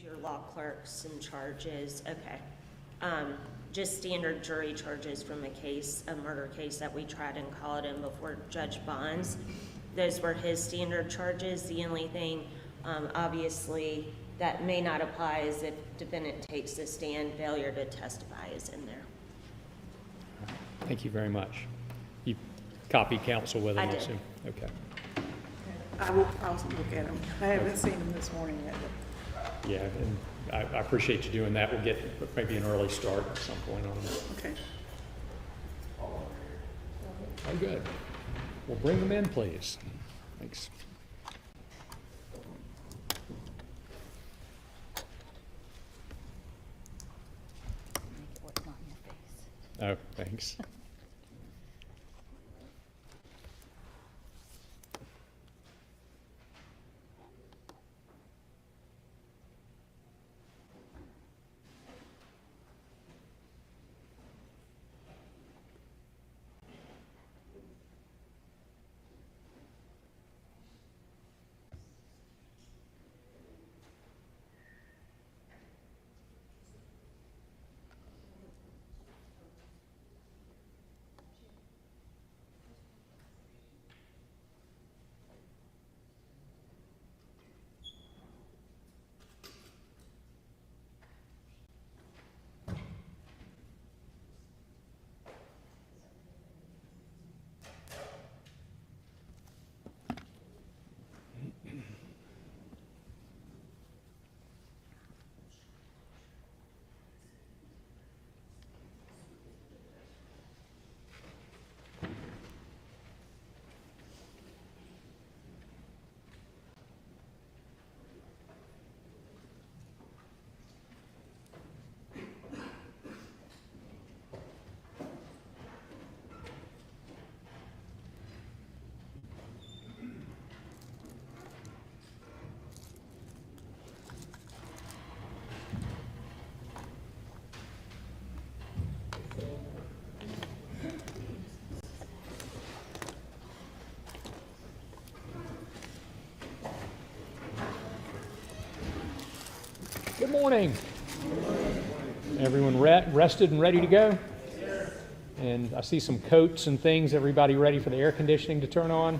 Your law clerk some charges, okay. Just standard jury charges from a murder case that we tried in Culloden before Judge Bonds. Those were his standard charges. The only thing, obviously, that may not apply is if defendant takes a stand, failure to testify is in there. Thank you very much. You copied counsel with him, I I did. assume? Okay. I'll look at them. I haven't seen them this morning yet. Yeah, and I appreciate you doing that. We'll get maybe an early start at some point on this. Okay. Oh, good. Well, bring them in, please. Thanks. Oh, thanks. Good morning. Everyone rested and ready to go? And I see some coats and things. Everybody ready for the air conditioning to turn on?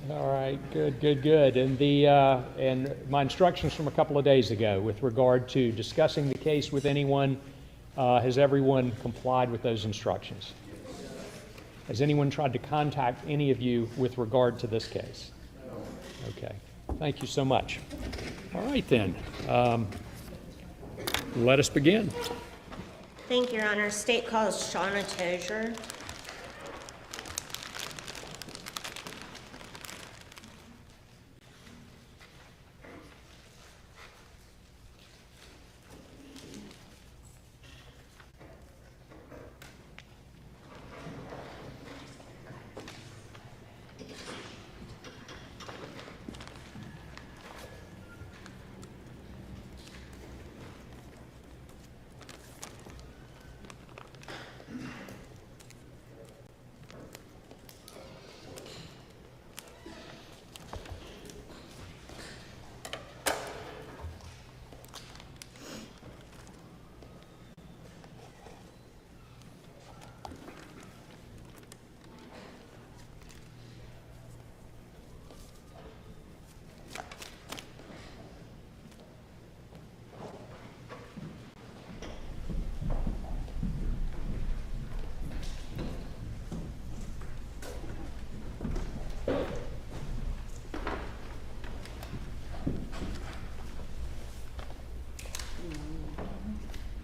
All right, good. And my instructions from a couple of days ago with regard to discussing the case with anyone, has everyone complied with those instructions? Has anyone tried to contact any of you with regard to this case? Okay, thank you so much. All right then, let us begin. Thank you, Your Honor. State calls Shauna Tozier.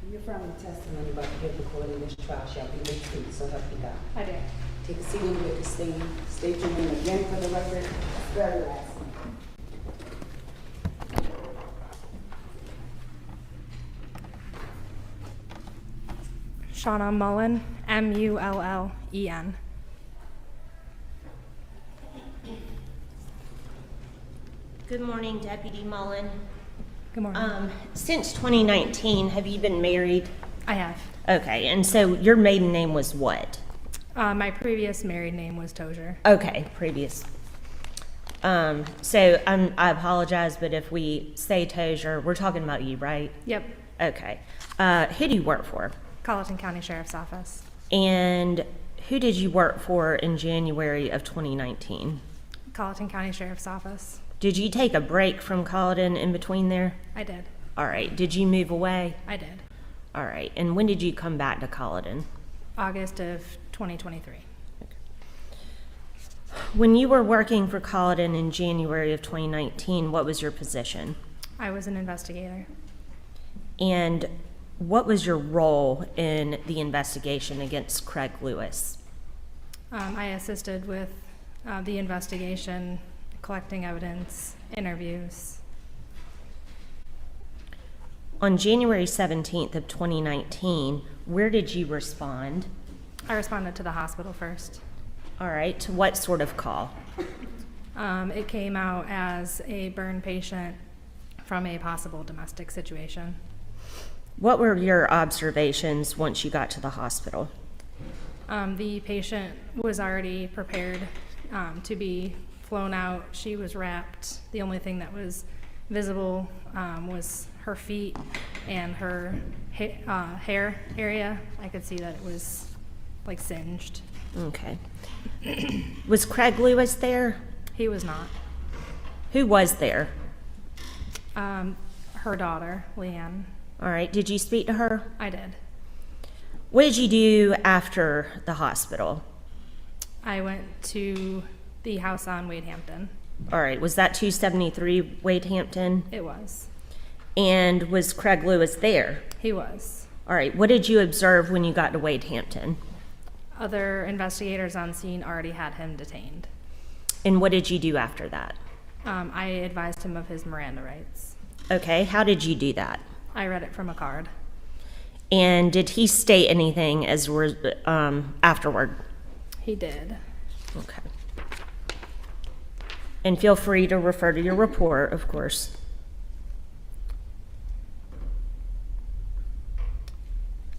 Your affirmative testimony about to give recorded in this trial shall be made true, so help you God. I do. Take a seat in the witness stand. State your name again for the record. Very last name. Shauna Mullen, Mullen. Good morning, Deputy Mullen. Good morning. Since 2019, have you been married? I have. Okay, and so your maiden name was what? My previous married name was Tozier. Okay, previous. I apologize, but if we say Tozier, we're talking about you, right? Yep. Okay. Who do you work for? Colleton County Sheriff's Office. And who did you work for in January of 2019? Colleton County Sheriff's Office. Did you take a break from Colleton in between there? I did. All right. Did you move away? I did. All right. And when did you come back to Colleton? August of 2023. When you were working for Colleton in January of 2019, what was your position? I was an investigator. And what was your role in the investigation against Craig Lewis? I assisted with the investigation, collecting evidence, interviews. On January 17th of 2019, where did you respond? I responded to the hospital first. All right, to what sort of call? It came out as a burn patient from a possible domestic situation. What were your observations once you got to the hospital? The patient was already prepared to be flown out. She was wrapped. The only thing that was visible was her feet and her hair area. I could see that it was like singed. Okay. Was Craig Lewis there? He was not. Who was there? Her daughter, Leanne. All right, did you speak to her? I did. What did you do after the hospital? I went to the house on Wade Hampton. All right, was that 273 Wade Hampton? It was. And was Craig Lewis there? He was. All right, what did you observe when you got to Wade Hampton? Other investigators on scene already had him detained. And what did you do after that? I advised him of his Miranda rights. Okay, how did you do that? I read it from a card. And did he state anything afterward? He did. Okay. And feel free to refer to your report, of course.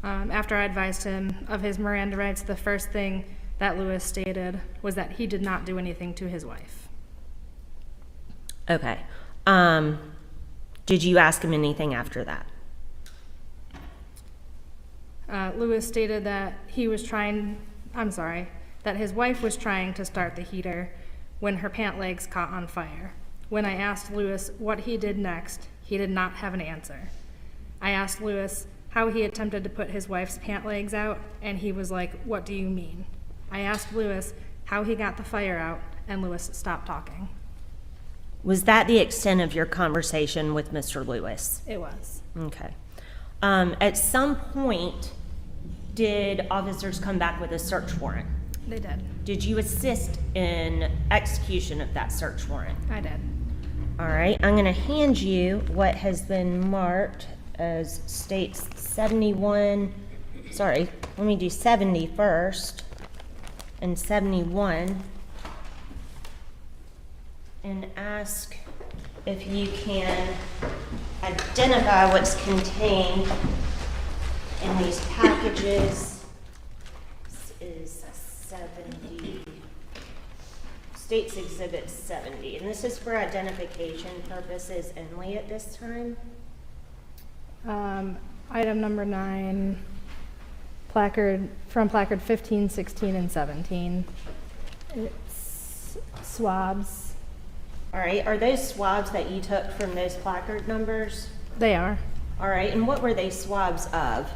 After I advised him of his Miranda rights, the first thing that Lewis stated was that he did not do anything to his wife. Okay. Did you ask him anything after that? Lewis stated that that his wife was trying to start the heater when her pant legs caught on fire. When I asked Lewis what he did next, he did not have an answer. I asked Lewis how he attempted to put his wife's pant legs out, and he was like, "What do you mean?" I asked Lewis how he got the fire out, and Lewis stopped talking. Was that the extent of your conversation with Mr. Lewis? It was. Okay. At some point, did officers come back with a search warrant? They did. Did you assist in execution of that search warrant? I did. All right, I'm gonna hand you what has been marked as states 71, sorry, let me do 70 first, and 71, and ask if you can identify what's contained in these packages. This is 70, States Exhibit 70, and this is for identification purposes only at this time. Item number 9, placard 15, 16, and 17. It's swabs. All right, are those swabs that you took from those placard numbers? They are. All right, and what were they swabs of?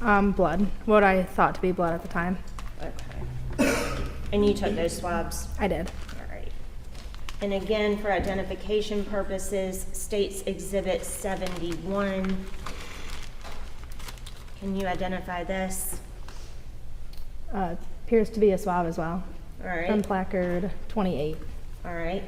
Blood. What I thought to be blood at the time. Okay. And you took those swabs? I did. All right. And again, for identification purposes, States Exhibit 71. Can you identify this? Appears to be a swab as well. All right. From placard 28. All right.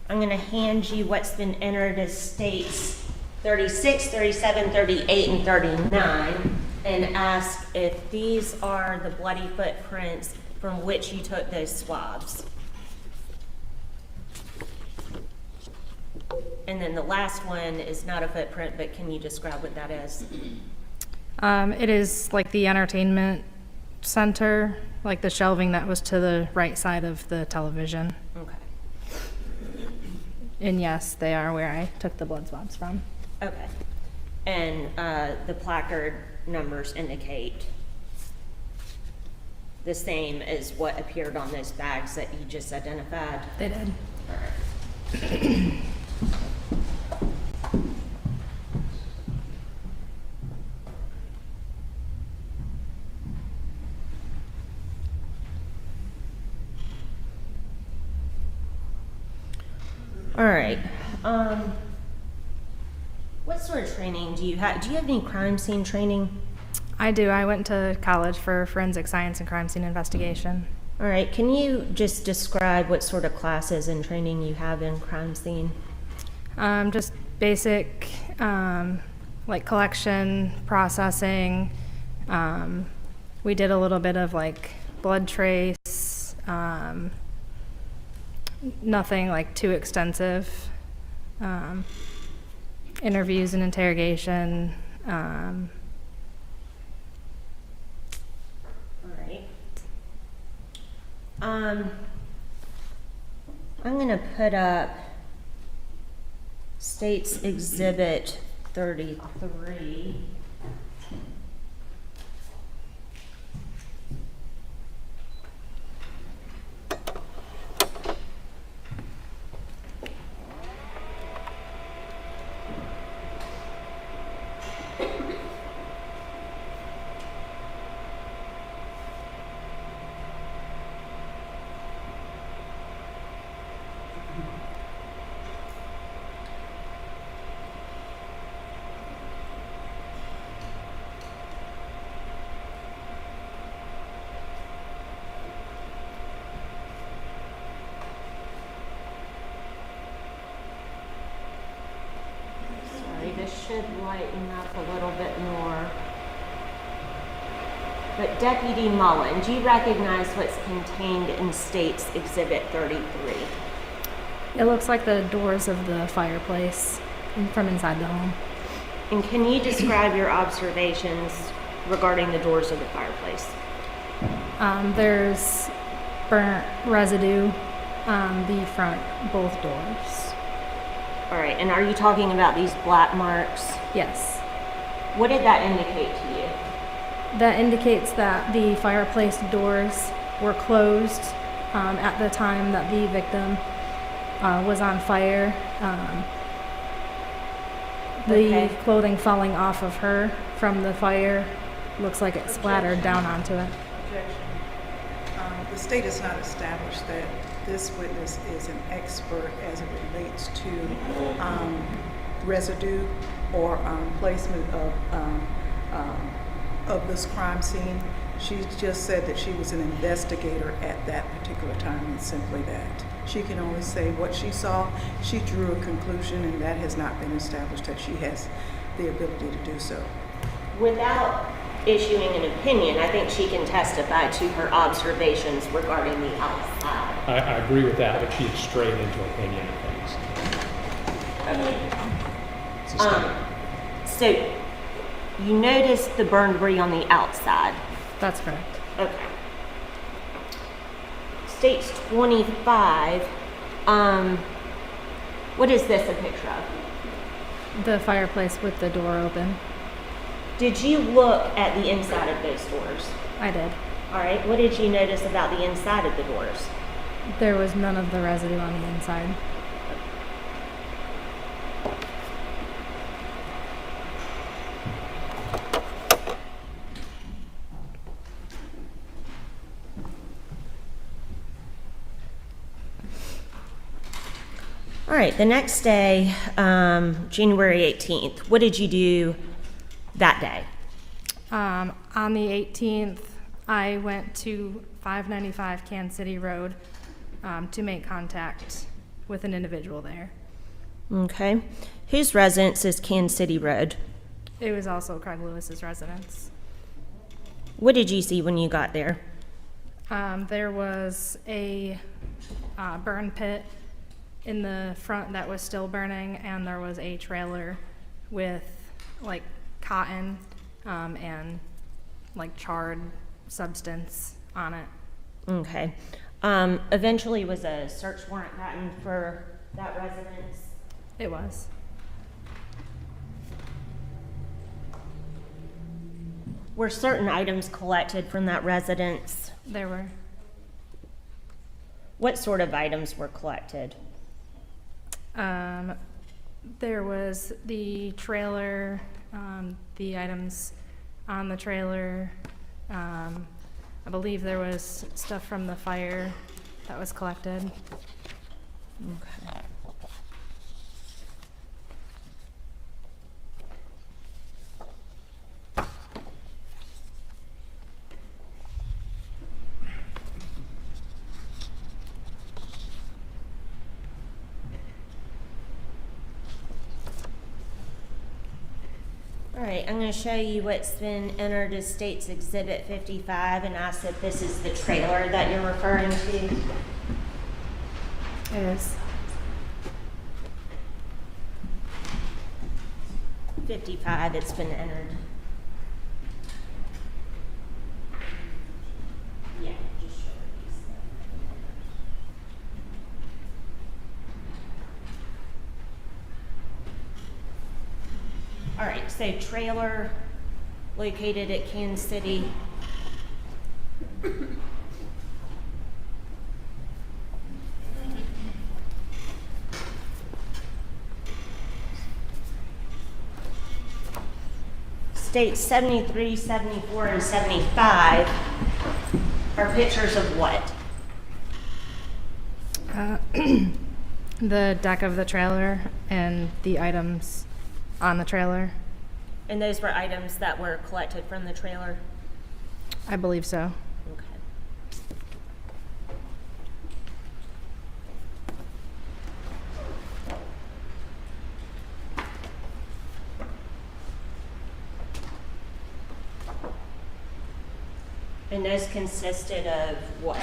I'm going to hand you what's been entered as states 36, 37, 38, and 39, and ask if these are the bloody footprints from which you took those swabs. And then the last one is not a footprint, but can you describe what that is? It is like the entertainment center, like the shelving that was to the right side of the television. Okay. And yes, they are where I took the blood swabs from. Okay. And the placard numbers indicate the same as what appeared on those bags that you just identified? They did. All right. All right. What sort of training do you have? Do you have any crime scene training? I do. I went to college for forensic science and crime scene investigation. All right. Can you just describe what sort of classes and training you have in crime scene? Just basic, like collection, processing. We did a little bit of like blood trace. Nothing like too extensive. Interviews and interrogation. All right. I'm gonna put up States Exhibit 33. Sorry, this should lighten up a little bit more. But Deputy Mullen, do you recognize what's contained in State's Exhibit 33? It looks like the doors of the fireplace from inside the home. And can you describe your observations regarding the doors of the fireplace? There's burnt residue on the front, both doors. All right, and are you talking about these black marks? Yes. What did that indicate to you? That indicates that the fireplace doors were closed at the time that the victim was on fire. Okay. The clothing falling off of her from the fire looks like it splattered down onto it. The state has not established that this witness is an expert as it relates to residue or placement of this crime scene. She just said that she was an investigator at that particular time, and simply that. She can only say what she saw. She drew a conclusion, and that has not been established that she has the ability to do so. Without issuing an opinion, I think she can testify to her observations regarding the outside. I agree with that, but she's straight into opinion of things. It's a statement. So you noticed the burned debris on the outside. That's correct. Okay. State's 25. What is this a picture of? The fireplace with the door open. Did you look at the inside of those doors? I did. All right. What did you notice about the inside of the doors? There was none of the residue on the inside. All right. The next day, January 18th, what did you do that day? On the 18th, I went to 595 Kansas City Road to make contact with an individual there. Okay. Whose residence is Kansas City Road? It was also Craig Lewis's residence. What did you see when you got there? There was a burn pit in the front that was still burning, and there was a trailer with like cotton and like charred substance on it. Okay. Eventually was a search warrant gotten for that residence? It was. Were certain items collected from that residence? There were. What sort of items were collected? There was the trailer, the items on the trailer. I believe there was stuff from the fire that was collected. Okay. All right, I'm going to show you what's been entered as State's Exhibit 55 and ask if this is the trailer that you're referring to. It is. 55, it's been entered. Yeah, just show these. All right, so trailer located at Kansas City. States 73, 74, and 75 are pictures of what? The deck of the trailer and the items on the trailer. And those were items that were collected from the trailer? I believe so. Okay. And those consisted of what?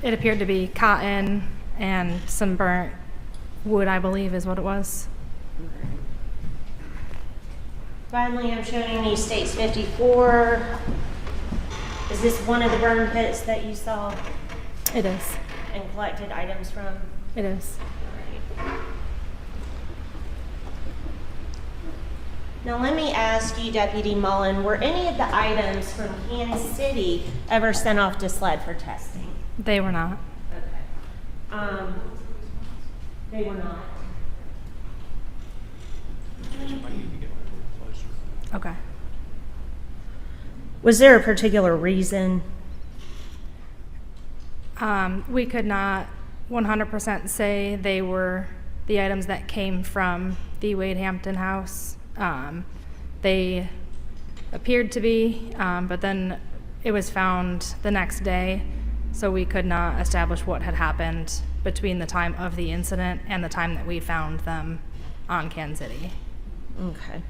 It appeared to be cotton and some burnt wood, I believe is what it was. Finally, I'm showing you States 54. Is this one of the burn pits that you saw It is. and collected items from? It is. Now let me ask you, Deputy Mullen, were any of the items from Kansas City ever sent off to SLED for testing? They were not. Okay. They were not. Okay. Was there a particular reason? We could not 100% say they were the items that came from the Wade Hampton house. They appeared to be, but then it was found the next day, so we could not establish what had happened between the time of the incident and the time that we found them on Kansas City. Okay.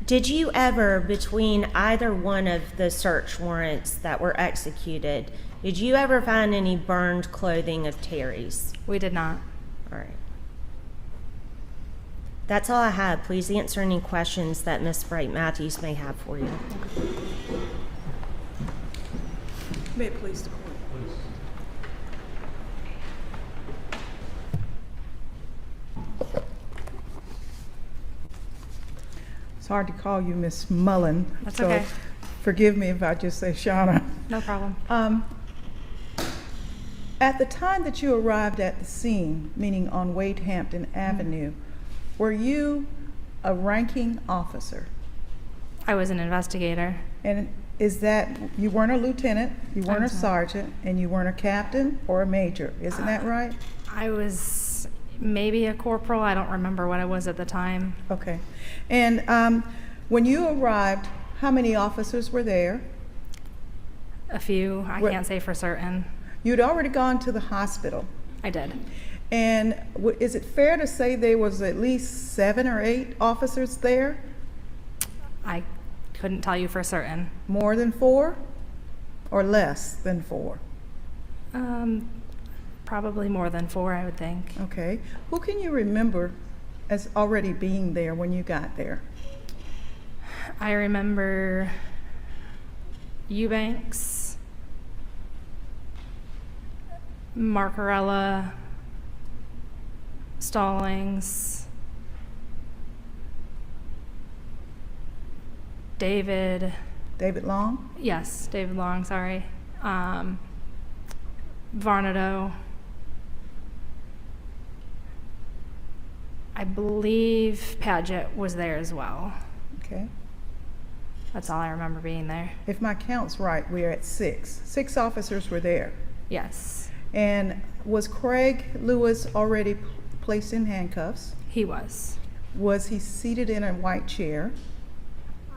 Did you ever, between either one of the search warrants that were executed, did you ever find any burned clothing of Terry's? We did not. All right. That's all I have. Please answer any questions that Ms. Bright Matthews may have for you. May it please the court. It's hard to call you Miss Mullen. That's so okay. Forgive me if I just say Shauna. No problem. At the time that you arrived at the scene, meaning on Wade Hampton Avenue, were you a ranking officer? I was an investigator. And is that, you weren't a lieutenant, you weren't a I'm sorry. sergeant, and you weren't a captain or a major, isn't that right? I was maybe a corporal. I don't remember what I was at the time. Okay. And when you arrived, how many officers were there? A few. I What- can't say for certain. You'd already gone to the hospital. I did. And is it fair to say there was at least 7 or 8 officers there? I couldn't tell you for certain. More than 4? Or less than 4? Probably more than 4, I would think. Okay. Who can you remember as already being there when you got there? I remember Eubanks, Marcarella, Stallings, David, David Long? yes, David Long, sorry. Varnado. I believe Padgett was there as well. Okay. That's all I remember being there. If my count's right, we're at 6. 6 officers were there. Yes, And was Craig Lewis already placed in handcuffs? he was. Was he seated in a white chair?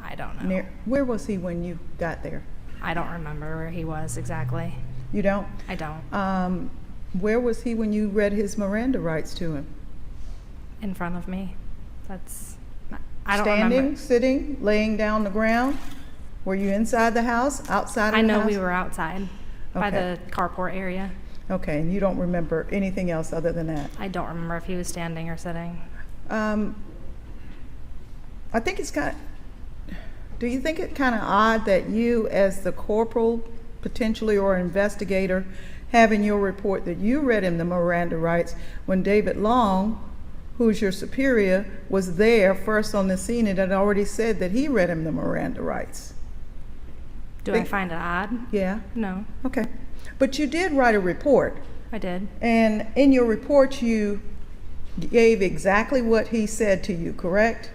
I don't know. Where was he when you got there? I don't remember where he was exactly. You don't? I don't. Where was he when you read his Miranda rights to him? In front of me. I don't Standing, remember. sitting, laying down the ground? Were you inside the house, outside of the I know house? we were outside by Okay. the carport area. Okay, and you don't remember anything else other than that? I don't remember if he was standing or sitting. I think it's do you think it kind of odd that you, as the corporal, potentially, or investigator, have in your report that you read him the Miranda rights when David Long, who's your superior, was there first on the scene and had already said that he read him the Miranda rights? Do I find it odd? Yeah? No, Okay. But you did write a report, I did. and in your report you gave exactly what he said to you, correct?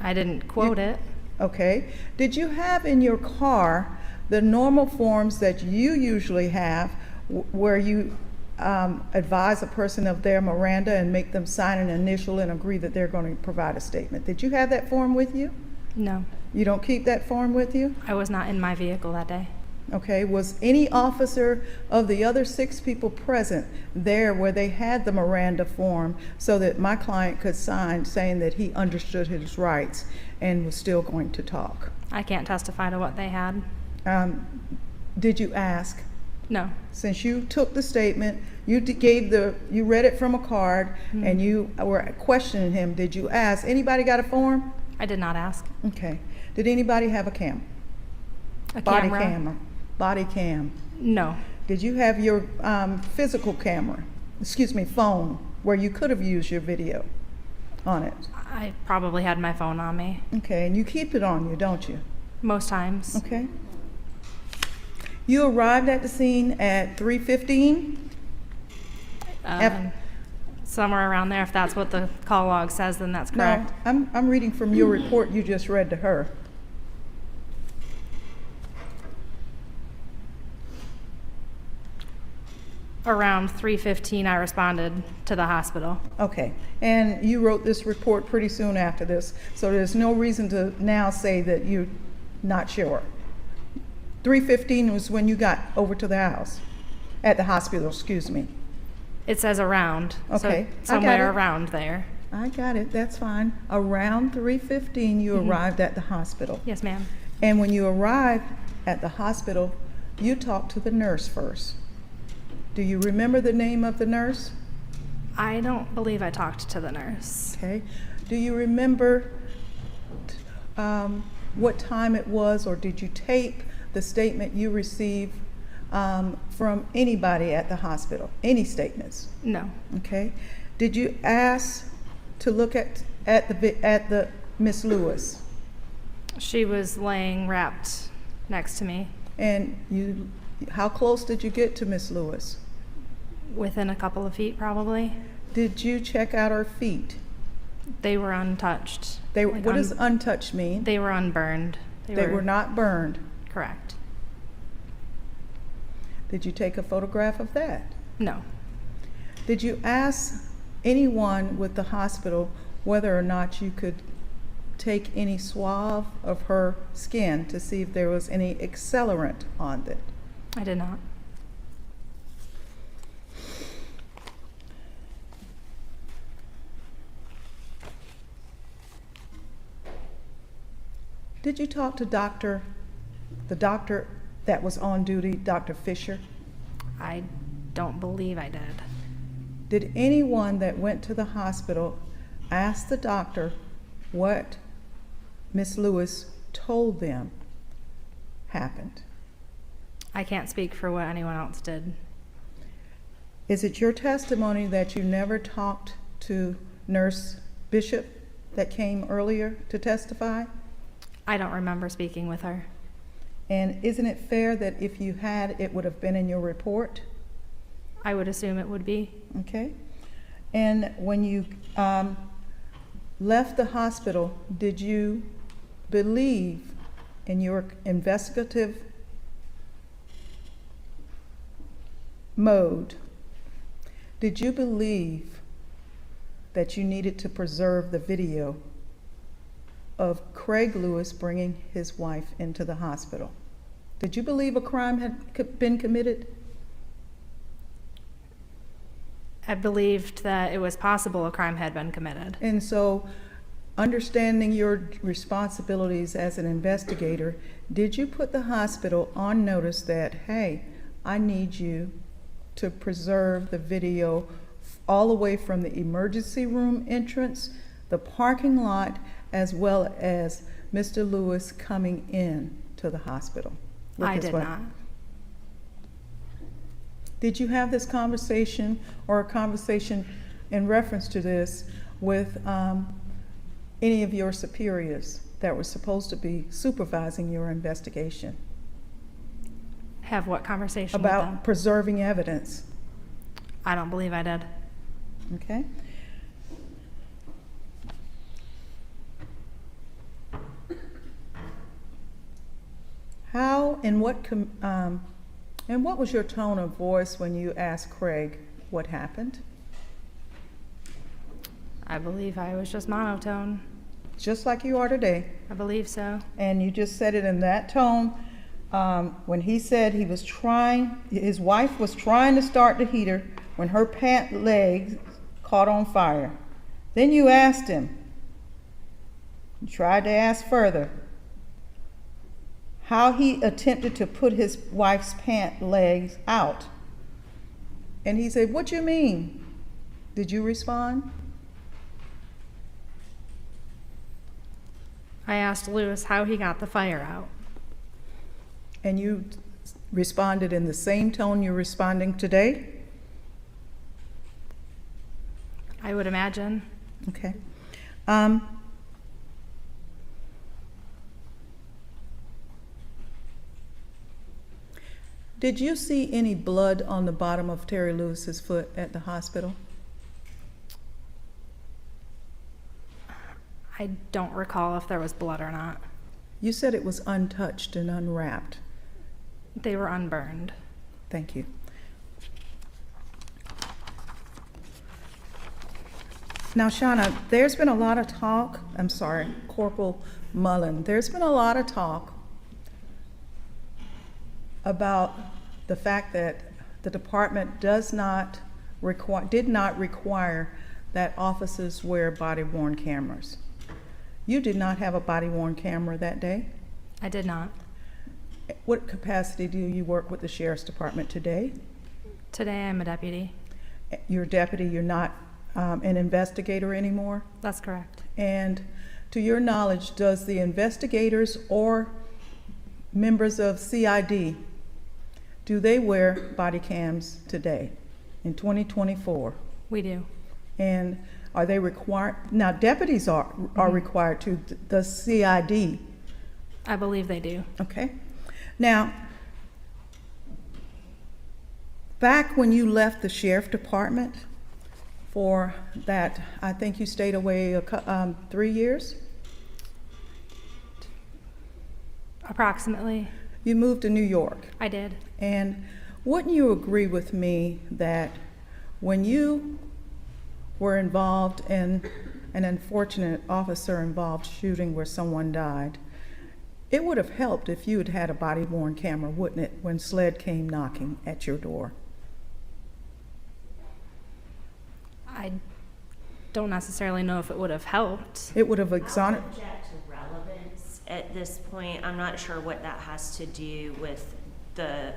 I didn't quote it. Okay. Did you have in your car the normal forms that you usually have where you advise a person of their Miranda and make them sign an initial and agree that they're going to provide a statement? Did you have that form with you? No, You don't keep that form with you? I was not in my vehicle that day. Okay, was any officer of the other 6 people present there where they had the Miranda form so that my client could sign saying that he understood his rights and was still going to talk? I can't testify to what they had. Did you ask? No. Since you took the statement, you you read it from a card, and you were questioning him, did you ask, anybody got a form? I did not ask. Okay. Did anybody have a cam? A Body camera? camera. Body cam. No. Did you have your physical camera, phone, where you could have used your video on it? I probably had my phone on me. Okay, and you keep it on you, don't you? Most times. Okay. You arrived at the scene at 3:15? Somewhere around there. If that's what the call log says, then that's No, correct. I'm reading from your report you just read to her. Around 3:15, I responded to the hospital. Okay, and you wrote this report pretty soon after this, so there's no reason to now say that you're not sure. 3:15 was when you got over to the house, at the hospital, excuse me. It says around. Okay, I So got somewhere it. around there. I got it, that's fine. Around 3:15, you arrived at the hospital. Yes, ma'am. And when you arrived at the hospital, you talked to the nurse first. Do you remember the name of the nurse? I don't believe I talked to the nurse. Okay. Do you remember what time it was, or did you tape the statement you received from anybody at the hospital? Any statements? No. Okay. Did you ask to look at the Miss Lewis? She was laying wrapped next to me, And how close did you get to Miss Lewis? within a couple of feet probably. Did you check out her feet? They were untouched. What does untouched mean? They were unburned. They were not burned. Correct. Did you take a photograph of that? No. Did you ask anyone with the hospital whether or not you could take any swab of her skin to see if there was any accelerant on it? I did not. Did you talk to the doctor that was on duty, Dr. Fisher? I don't believe I did. Did anyone that went to the hospital ask the doctor what Miss Lewis told them happened? I can't speak for what anyone else did. Is it your testimony that you never talked to Nurse Bishop that came earlier to testify? I don't remember speaking with her. And isn't it fair that if you had, it would have been in your report? I would assume it would be. Okay. And when you left the hospital, did you believe in your investigative mode? Did you believe that you needed to preserve the video of Craig Lewis bringing his wife into the hospital? Did you believe a crime had been committed? I believed that it was possible a crime had been committed. And so, understanding your responsibilities as an investigator, did you put the hospital on notice that, hey, I need you to preserve the video all the way from the emergency room entrance, the parking lot, as well as Mr. Lewis coming in to the hospital? I did not. Did you have this conversation or a conversation in reference to this with any of your superiors that were supposed to be supervising your investigation Have what conversation with them? about preserving evidence? I don't believe I did. Okay. How and what was your tone of voice when you asked Craig what happened? I believe I was just monotone. Just like you are today, I believe so. and you just said it in that tone when he said his wife was trying to start the heater when her pant legs caught on fire. Then you asked him, you tried to ask further, how he attempted to put his wife's pant legs out. And he said, "What you mean?" Did you respond? I asked Lewis how he got the fire out. And you responded in the same tone you're responding today? I would imagine. Okay. Did you see any blood on the bottom of Terry Lewis's foot at the hospital? I don't recall if there was blood or not. You said it was untouched and unwrapped. They were unburned. Thank you. Now, Shauna, there's been a lot of talk, Corporal Mullen, there's been a lot of talk about the fact that the department did not require that officers wear body-worn cameras. You did not have a body-worn camera that day? I did not. What capacity do you work with the Sheriff's Department today? Today I'm a deputy. You're a deputy, you're not an investigator anymore? That's correct. And to your knowledge, does the investigators or members of CID, do they wear body cams today in 2024? We do. And are they required? Now, deputies are required to. Does CID? I believe they do. Okay. Now, back when you left the Sheriff Department for that, I think you stayed away 3 years? Approximately. You moved to New York. I did. And wouldn't you agree with me that when you were involved in an unfortunate officer-involved shooting where someone died, it would have helped if you had had a body-worn camera, wouldn't it, when SLED came knocking at your door? I don't necessarily know if it would have helped. It would have I'll exonerated. object to relevance at this point. I'm not sure what that has to do with the,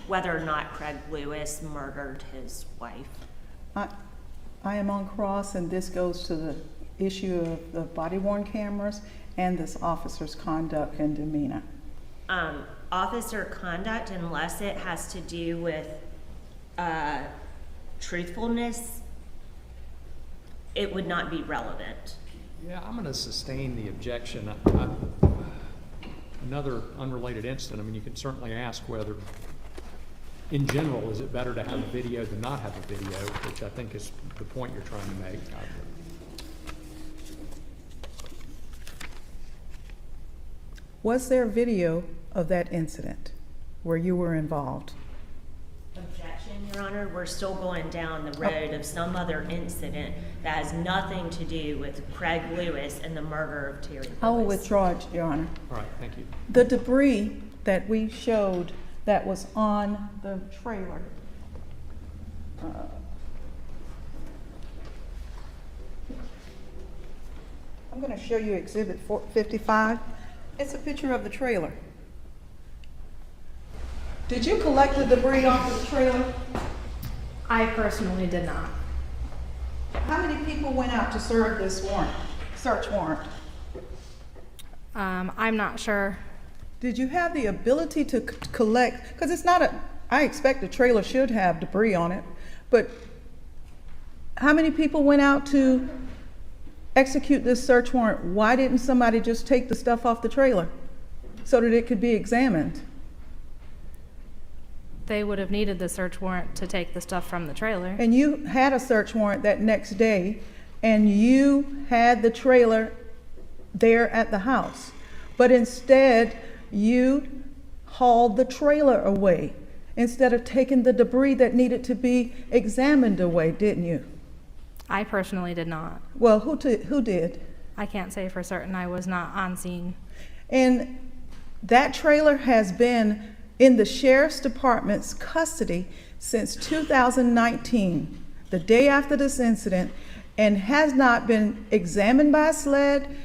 whether or not Craig Lewis murdered his wife. I am on cross, and this goes to the issue of the body-worn cameras and this officer's conduct and demeanor. Officer conduct, unless it has to do with truthfulness, it would not be relevant. Yeah, I'm going to sustain the objection. Another unrelated incident, I mean, you can certainly ask whether, in general, is it better to have a video than not have a video, which I think is the point you're trying to make. Was there video of that incident where you were involved? Objection, Your Honor. We're still going down the road of some other incident that has nothing to do with Craig Lewis and the murder of Terry Lewis. I will withdraw it, Your Honor. All right, thank you. The debris that we showed that was on the trailer. I'm going to show you Exhibit 55. It's a picture of the trailer. Did you collect the debris off of the trailer? I personally did not. How many people went out to serve this warrant, search warrant? I'm not sure. Did you have the ability to collect, because it's not I expect the trailer should have debris on it, but how many people went out to execute this search warrant? Why didn't somebody just take the stuff off the trailer so that it could be examined? They would have needed the search warrant to take the stuff from the trailer. And you had a search warrant that next day, and you had the trailer there at the house, but instead you hauled the trailer away instead of taking the debris that needed to be examined away, didn't you? I personally did not. Well, who did? I can't say for certain. I was not on scene. And That trailer has been in the sheriff's department's custody since 2019, the day after this incident, and has not been examined by a SLED.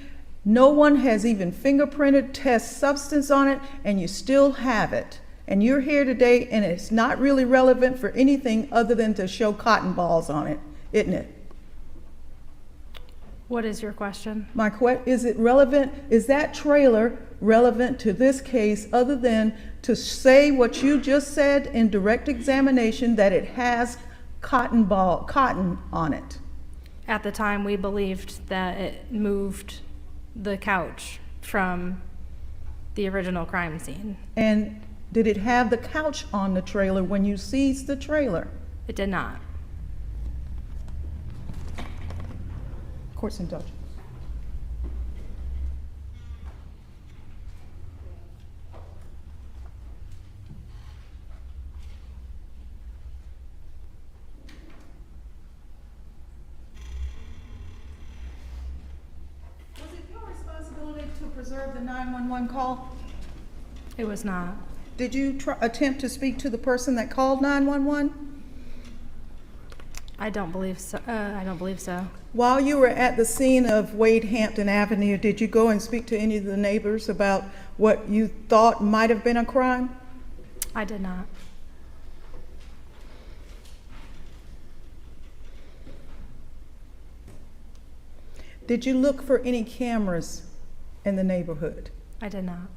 No one has even fingerprinted test substance on it, and you still have it. And you're here today, and it's not really relevant for anything other than to show cotton balls on it, isn't it? What is your question? Is it relevant? Is that trailer relevant to this case other than to say what you just said in direct examination, that it has cotton on it? At the time, we believed that it moved the couch from the original crime scene. And did it have the couch on the trailer when you seized the trailer? It did not. Court's indulgence. Was it your responsibility to preserve the 911 call? It was not. Did you attempt to speak to the person that called 911? I don't believe so. I don't believe so. While you were at the scene of Wade Hampton Avenue, did you go and speak to any of the neighbors about what you thought might have been a crime? I did not. Did you look for any cameras in the neighborhood? I did not.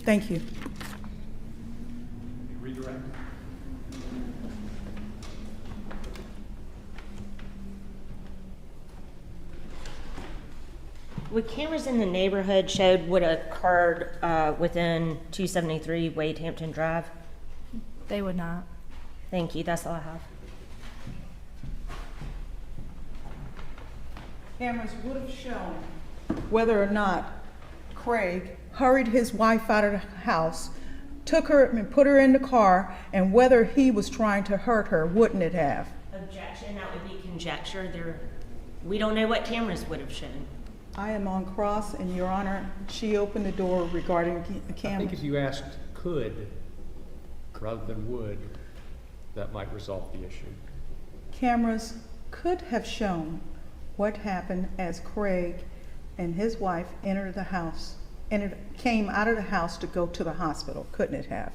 Thank you. Redirect. Would cameras in the neighborhood showed what occurred within 273 Wade Hampton Drive? They would not. Thank you, that's all I have. Cameras would have shown whether or not Craig hurried his wife out of the house, took her and put her in the car, and whether he was trying to hurt her, wouldn't it have? Objection, that would be conjecture. We don't know what cameras would have shown. I am on cross, and Your Honor, she opened the door regarding the I camera. think if you asked could rather than would, that might resolve the issue. Cameras could have shown what happened as Craig and his wife entered the house, came out of the house to go to the hospital, couldn't it have?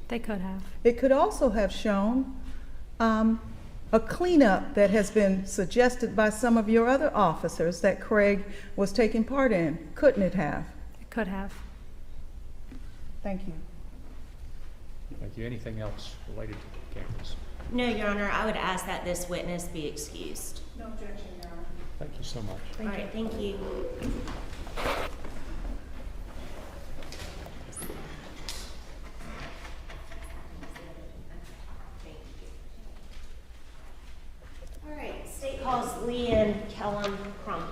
They could have. It could also have shown a cleanup that has been suggested by some of your other officers that Craig was taking part in, couldn't it have? It could have. Thank you. Thank you. Anything else related to the cameras? No, Your Honor, I would ask that this witness be excused. No objection, Your Honor. Thank you so much. All right, thank you. All right, state calls Leanne Kellum Crump.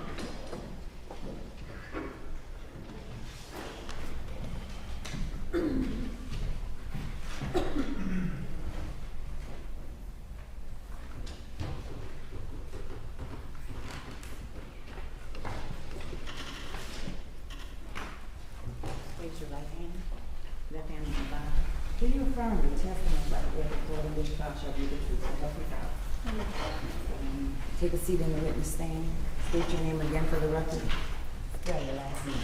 Raise your right hand. Left hand on the Bible. Do you affirm the testimony about the recording this trial shall be the truth, so help you God? Take a seat in the witness stand. State your name again for the record. Spell your last name.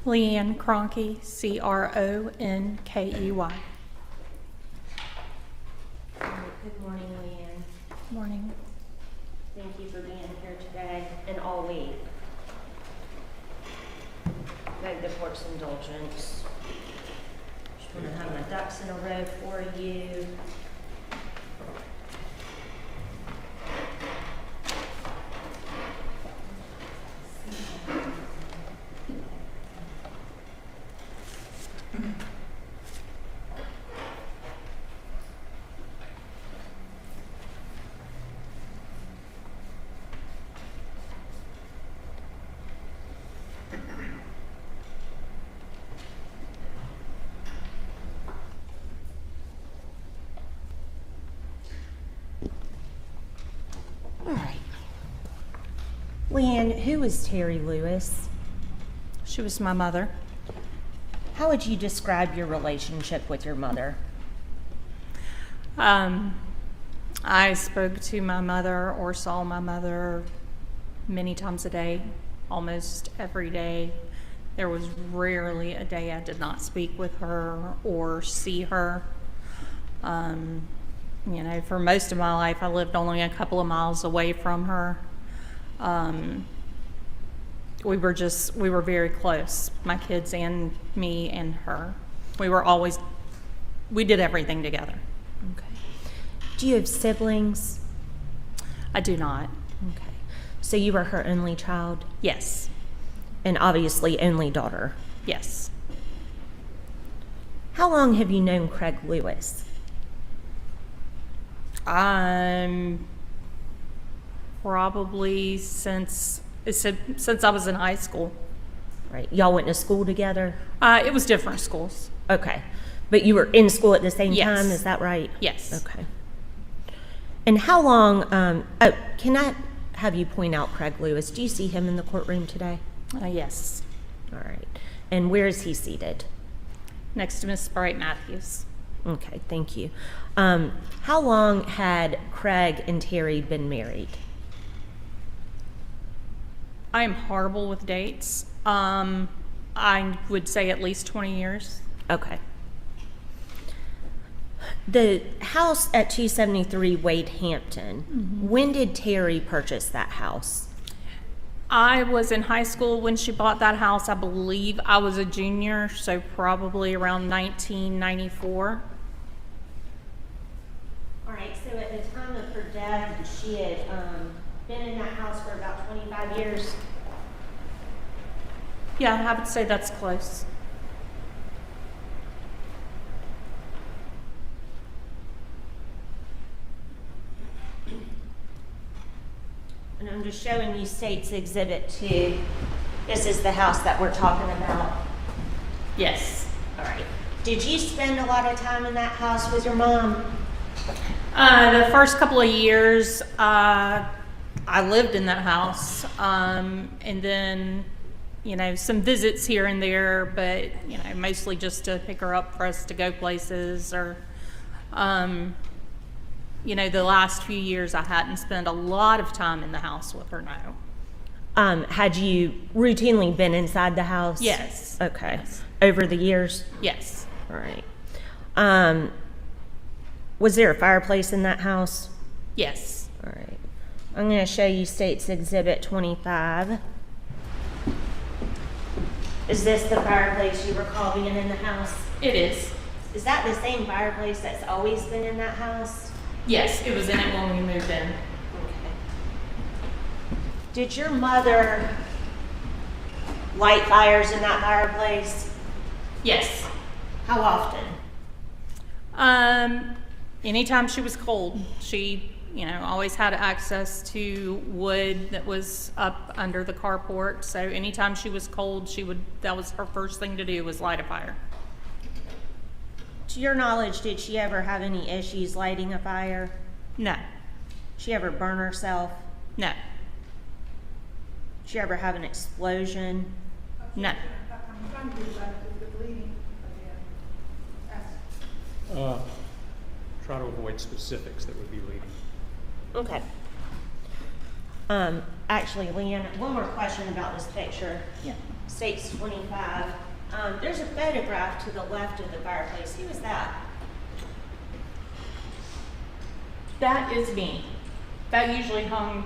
Leanne Cronky, Cronkey. Good morning, Leanne. Morning. Thank you for being here today and all week. Beg the court's indulgence. Just want to have my ducks in a row for you. Leanne, who is Terry Lewis? She was my mother. How would you describe your relationship with your mother? I spoke to my mother or saw my mother many times a day, almost every day. There was rarely a day I did not speak with her or see her. You know, for most of my life, I lived only a couple of miles away from her. We were very close, my kids and me and her. We did everything together. Okay. Do you have siblings? I do not. Okay. So you were her only child? Yes. And obviously only daughter. Yes. How long have you known Craig Lewis? Probably since I was in high school. Right. Y'all went to school together? It was different schools. Okay. But you were in school at the same Yes. time, is that right? Yes. Okay. And how long, can I have you point out Craig Lewis? Do you see him in the courtroom today? Yes. All right. And where is he seated? Next to Miss Bright Matthews. Okay, thank you. How long had Craig and Terry been married? I am horrible with dates. I would say at least 20 years. Okay. The house at 273 Wade Hampton, when did Terry purchase that house? I was in high school when she bought that house. I believe I was a junior, so probably around 1994. All right, so at the time of her death, she had been in that house for about 25 years. Yeah, I would say that's close. And I'm just showing you State's Exhibit 2. This is the house that we're talking about. Yes. All right. Did you spend a lot of time in that house with your mom? The first couple of years, I lived in that house, and then, you know, some visits here and there, but, you know, mostly just to pick her up for us to go places, or, you know, the last few years I hadn't spent a lot of time in the house with her now. Had you routinely been inside the house? Yes. Okay. Yes. Over the years? Yes. All right. Was there a fireplace in that house? Yes. All right. I'm going to show you State's Exhibit 25. Is this the fireplace you recall being in the house? It is. Is that the same fireplace that's always been in that house? Yes, it was in it when we moved in. Okay. Did your mother light fires in that fireplace? Yes. How often? Anytime she was cold, she, you know, always had access to wood that was up under the carport. So anytime she was cold, that was her first thing to do, was light a fire. To your knowledge, did she ever have any issues lighting a fire? No. She ever burn herself? No. Did she ever have an explosion? No. Try to avoid specifics that would be leading. Okay. Actually, Leanne, one more question about this picture. Yeah. States 25. There's a photograph to the left of the fireplace. Who is that? That is me. That usually hung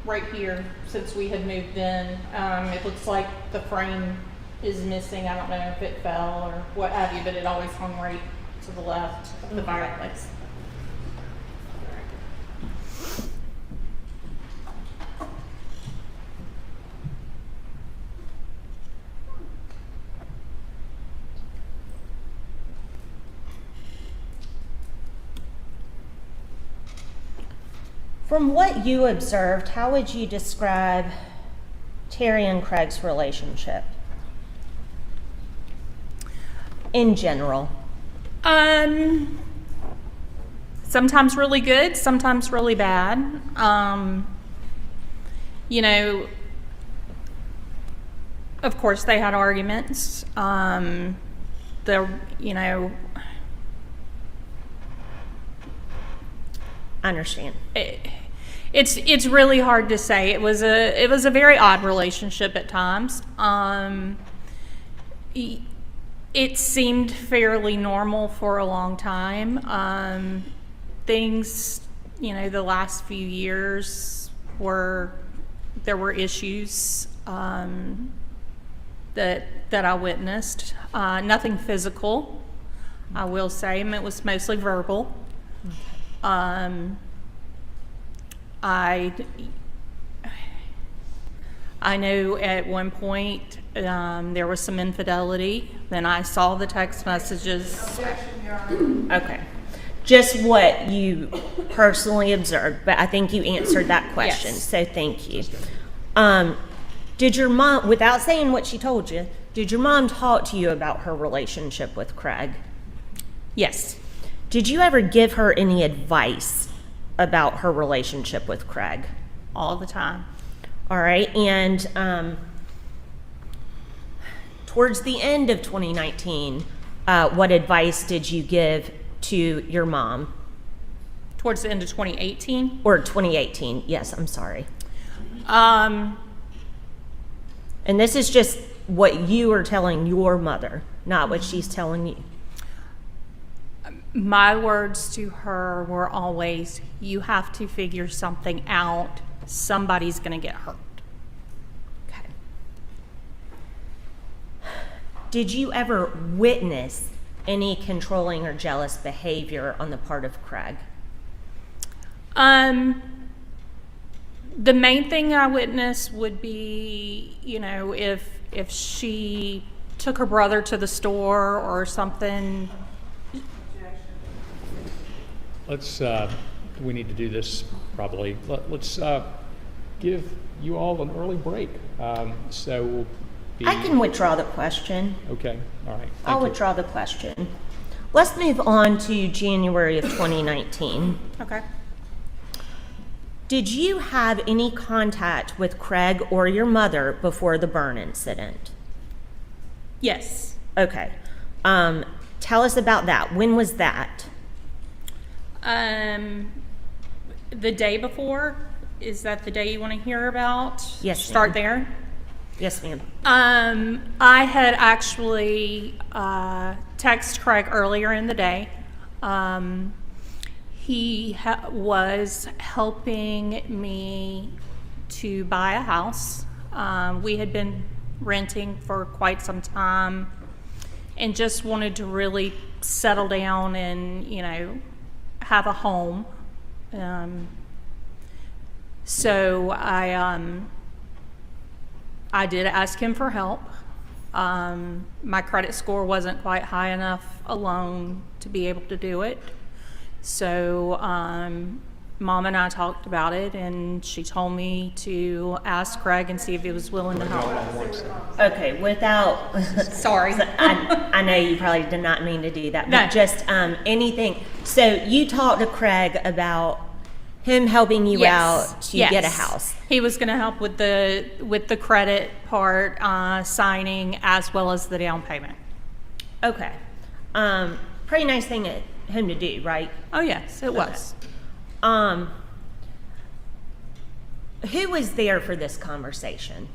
right here since we had moved in. It looks like the frame is missing. I don't know if it fell or what have you, but it always hung right to the left of the fireplace. From what you observed, how would you describe Terry and Craig's relationship? In general. Sometimes really good, sometimes really bad. you know, of course they had arguments. You know, I understand. it's really hard to say. It was a very odd relationship at times. It seemed fairly normal for a long time. Things, you know, the last few years there were issues that I witnessed. Nothing physical, I will say. It was mostly verbal. I know at one point there was some infidelity. Then I saw the text messages. Okay. Just what you personally observed, but I think you answered that question, Yes. so thank you. Did your mom, without saying what she told you, did your mom talk to you about her relationship with Craig? Yes. Did you ever give her any advice about her relationship with Craig? All the time. All right, and towards the end of 2019, what advice did you give to your mom? Towards the end of 2018. Or 2018, yes, I'm sorry. And this is just what you are telling your mother, not what she's telling you. My words to her were always, you have to figure something out. Somebody's going to get hurt. Okay. Did you ever witness any controlling or jealous behavior on the part of Craig? The main thing I witnessed would be, you know, if she took her brother to the store or something. Let's, we need to do this probably. Let's give you all an early break. So we'll be. I can withdraw the question. Okay, all right. I'll Thank you. withdraw the question. Let's move on to January of 2019. Okay. Did you have any contact with Craig or your mother before the burn incident? Yes. Okay. Tell us about that. When was that? The day before, is that the day you want to hear about? Yes, Start ma'am. there. Yes, ma'am. I had actually texted Craig earlier in the day. He was helping me to buy a house. We had been renting for quite some time and just wanted to really settle down and, you know, have a home. So I did ask him for help. My credit score wasn't quite high enough alone to be able to do it. So Mom and I talked about it, and she told me to ask Craig and see if he was willing to help. Okay, without, Sorry. I know you probably did not mean to do that, No. but just anything. So you talked to Craig about him helping you out to Yes. get a house. He was going to help with the credit part, signing, as well as the down payment. Okay. Pretty nice thing at him to do, right? Oh yes, it was. Who was there for this conversation?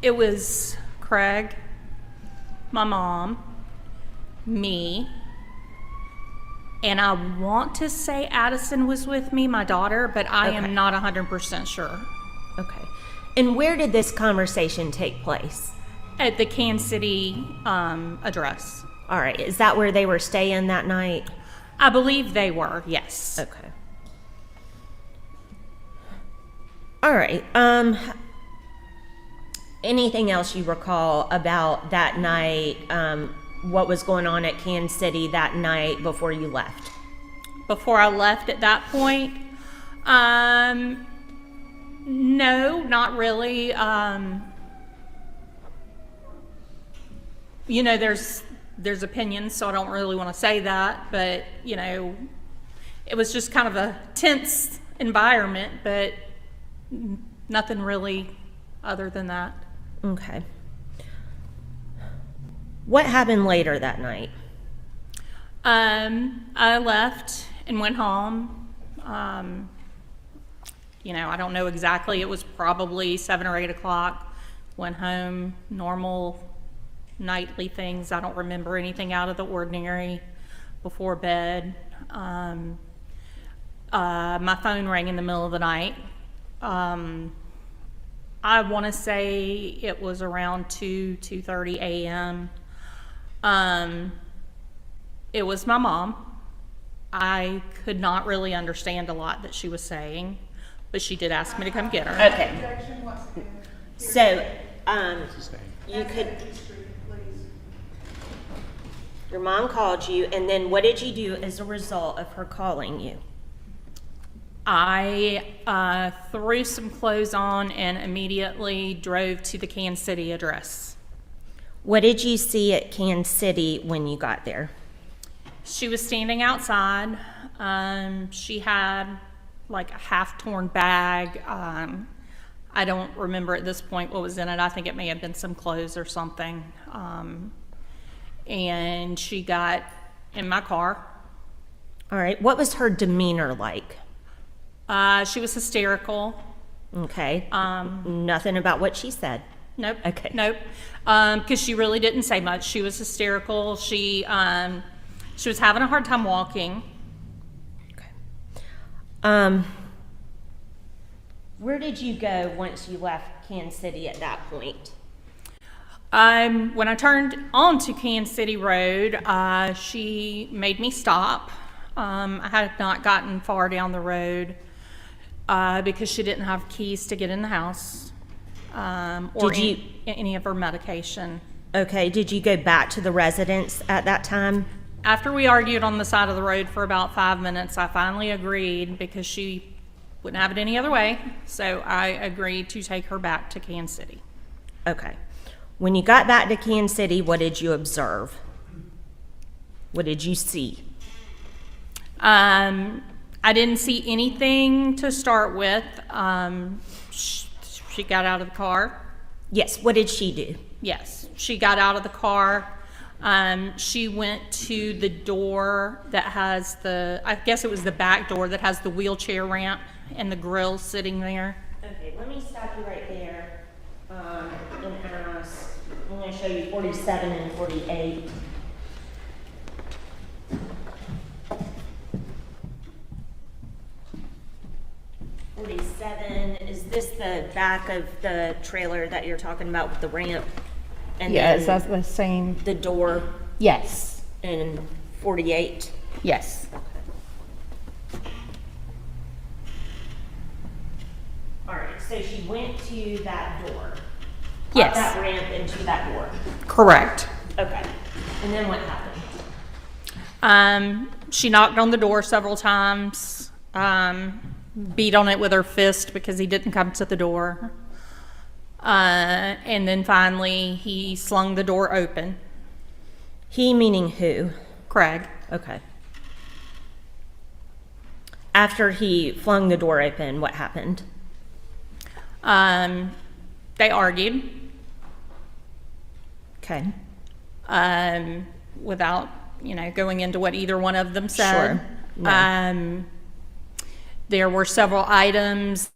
It was Craig, my mom, me, and I want to say Addison was with me, my daughter, but I Okay. am not 100% sure. Okay. And where did this conversation take place? At the Kansas City address. All right. Is that where they were staying that night? I believe they were, yes. Okay. All right. Anything else you recall about that night? What was going on at Kansas City that night before you left? Before I left at that point, no, not really. You know, there's opinions, so I don't really want to say that, but you know, it was just kind of a tense environment, but nothing really other than that. Okay. What happened later that night? I left and went home. I don't know exactly. It was probably 7 or 8 o'clock. Went home, normal nightly things. I don't remember anything out of the ordinary before bed. My phone rang in the middle of the night. I want to say it was around 2:30 a.m. It was my mom. I could not really understand a lot that she was saying, but she did ask me to come get her. Okay. So, you could, your mom called you, and then what did you do as a result of her calling you? I threw some clothes on and immediately drove to the Kansas City address. What did you see at Kansas City when you got there? She was standing outside. She had like a half-torn bag. I don't remember at this point what was in it. I think it may have been some clothes or something. And she got in my car. All right. What was her demeanor like? She was hysterical. Okay. Nothing about what she said. Nope. Okay. Nope. Because she really didn't say much. She was hysterical. She was having a hard time walking. Where did you go once you left Kansas City at that point? When I turned onto Kansas City Road, she made me stop. I had not gotten far down the road because she didn't have keys to get in the house or any of her medication. Okay. Did you go back to the residence at that time? After we argued on the side of the road for about 5 minutes, I finally agreed because she wouldn't have it any other way. So I agreed to take her back to Kansas City. Okay. When you got back to Kansas City, what did you observe? What did you see? I didn't see anything to start with. She got out of the car. Yes. What did she do? Yes, she got out of the car. She went to the door that has I guess it was the back door that has the wheelchair ramp and the grill sitting there. Okay, let me stop you right there and ask. I'm going to show you 47 and 48. Is this the back of the trailer that you're talking about with the ramp? And Yes, then that's the same. the door Yes, in 48? yes. All right, so she went to that door. Yes. Up that ramp into that door. Correct. Okay. And then what happened? She knocked on the door several times, beat on it with her fist because he didn't come to the door. And then finally he slung the door open. He meaning who? Craig. Okay. After he flung the door open, what happened? They argued. Okay. Without, going into what either one of them said. Sure. No. There were several items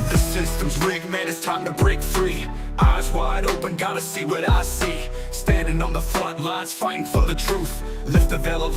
The system's rigged, man, it's time to break free. Eyes wide open, gotta see what I see. Standing on the front lines, fighting for the truth. Lift the veil of